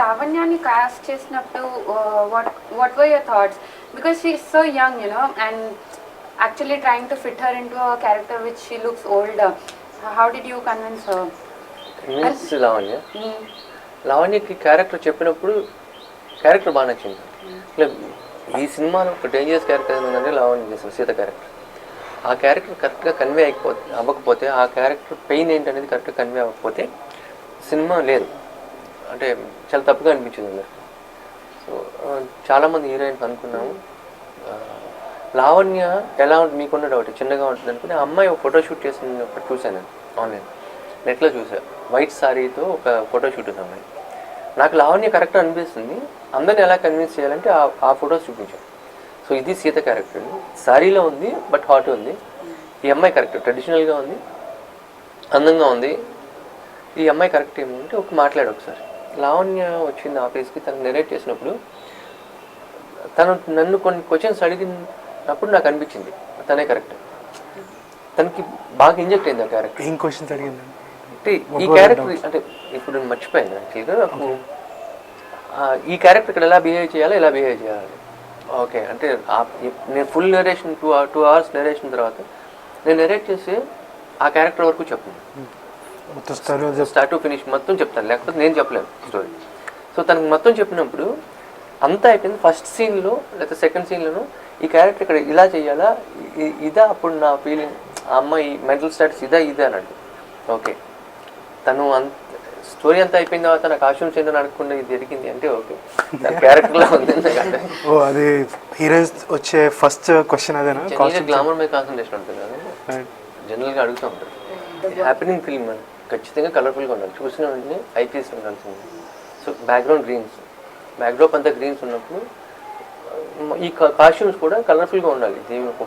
లావణ్యాని cost చేసినప్పుడు what were your thoughts? Because she is so young, and actually trying to fit her into a character which she looks older. How did you convince her? Means Lavanya Mm. లావణ్యకి character చెప్పినప్పుడు character బాగా నచ్చింది. ఇట్లా ఈ సినిమాలో ఒక dangerous character ఏంటంటే లావణ్య చేసిన సీత క్యారెక్టర్. ఆ క్యారెక్టర్ కరెక్ట్గా కన్వే అవ్వకపోతే, ఆ క్యారెక్టర్ పెయిన్ ఏంటనేది కరెక్ట్గా కన్వే అవ్వకపోతే సినిమా లేదు, అంటే చాలా తప్పుగా అనిపించింది అందరికి. సో చాలామంది హీరోయిన్స్ అనుకున్నాము లావణ్య ఎలా ఉంటుంది, మీకున్న డౌట్ చిన్నగా ఉంటుంది అనుకుని ఆ అమ్మాయి ఒక ఫోటోషూట్ చేసినప్పుడు చూశాను నేను ఆన్లైన్ నెట్లో చూసాను. వైట్ సారీతో ఒక ఫోటోషూట్ ఉంది అమ్మాయి. నాకు లావణ్య కరెక్ట్ అనిపిస్తుంది. అందరిని ఎలా కన్విన్స్ చేయాలంటే ఆ ఫొటోస్ చూపించాను. సో ఇది సీత క్యారెక్టర్, సారీలో ఉంది బట్ హాట్ ఉంది. ఈ అమ్మాయి కరెక్ట్ ట్రెడిషనల్గా ఉంది, అందంగా ఉంది. ఈ అమ్మాయి కరెక్ట్ ఏమంటే మాట్లాడు ఒకసారి. లావణ్య వచ్చింది ఆఫీస్కి, తను నెరేట్ చేసినప్పుడు తను నన్ను కొన్ని క్వశ్చన్స్ అడిగినప్పుడు నాకు అనిపించింది తనే కరెక్ట్. తనకి బాగా ఇంజెక్ట్ అయింది ఆ క్యారెక్టర్. ఏం క్వశ్చన్స్ అడిగింది అంటే ఈ క్యారెక్టర్ అంటే ఇప్పుడు మర్చిపోయింది యాక్చువల్గా నాకు. ఈ క్యారెక్టర్ ఇక్కడ ఎలా బిహేవ్ చేయాలో ఎలా బిహేవ్ చేయాలి. ఓకే అంటే నేను ఫుల్ నెరేషన్ 2 hours నెరేషన్ తర్వాత నేను నెరేట్ చేసి ఆ క్యారెక్టర్ వరకు చెప్పాను. స్టార్ట్ టు ఫినిష్ మొత్తం చెప్తాను, లేకపోతే నేను చెప్పలేను స్టోరీ. సో తనకు మొత్తం చెప్పినప్పుడు అంతా అయిపోయింది. ఫస్ట్ సీన్లో లేకపోతే సెకండ్ సీన్లోనూ ఈ క్యారెక్టర్ ఇక్కడ ఇలా చేయాలా, ఇదా అప్పుడు నా ఫీలింగ్, ఆ అమ్మాయి మెంటల్ స్టాటస్ ఇదా అన్నట్టు. ఓకే తను స్టోరీ అంతా అయిపోయిన తర్వాత నాకు కాస్ట్యూమ్స్ ఏంటో అనుకుండా ఇది జరిగింది అంటే ఓకే క్యారెక్టర్లో ఉంది. అది హీరోయిన్స్ వచ్చే ఫస్ట్ క్వశ్చన్ అదేనా? గ్లామర్ మీద కాన్సన్ట్రేషన్ ఉంటుంది కదా, జనరల్గా అడుగుతూ ఉంటారు. హ్యాపీనింగ్ ఫిల్మ్ ఖచ్చితంగా కలర్ఫుల్గా ఉండాలి, చూసిన వెంటనే ఐపీఎస్ ఉండాల్సింది. సో బ్యాక్గ్రౌండ్ గ్రీన్స్, బ్యాక్డ్రాప్ అంతా గ్రీన్స్ ఉన్నప్పుడు ఈ కాస్ట్యూమ్స్ కూడా కలర్ఫుల్గా ఉండాలి. దీని ఒక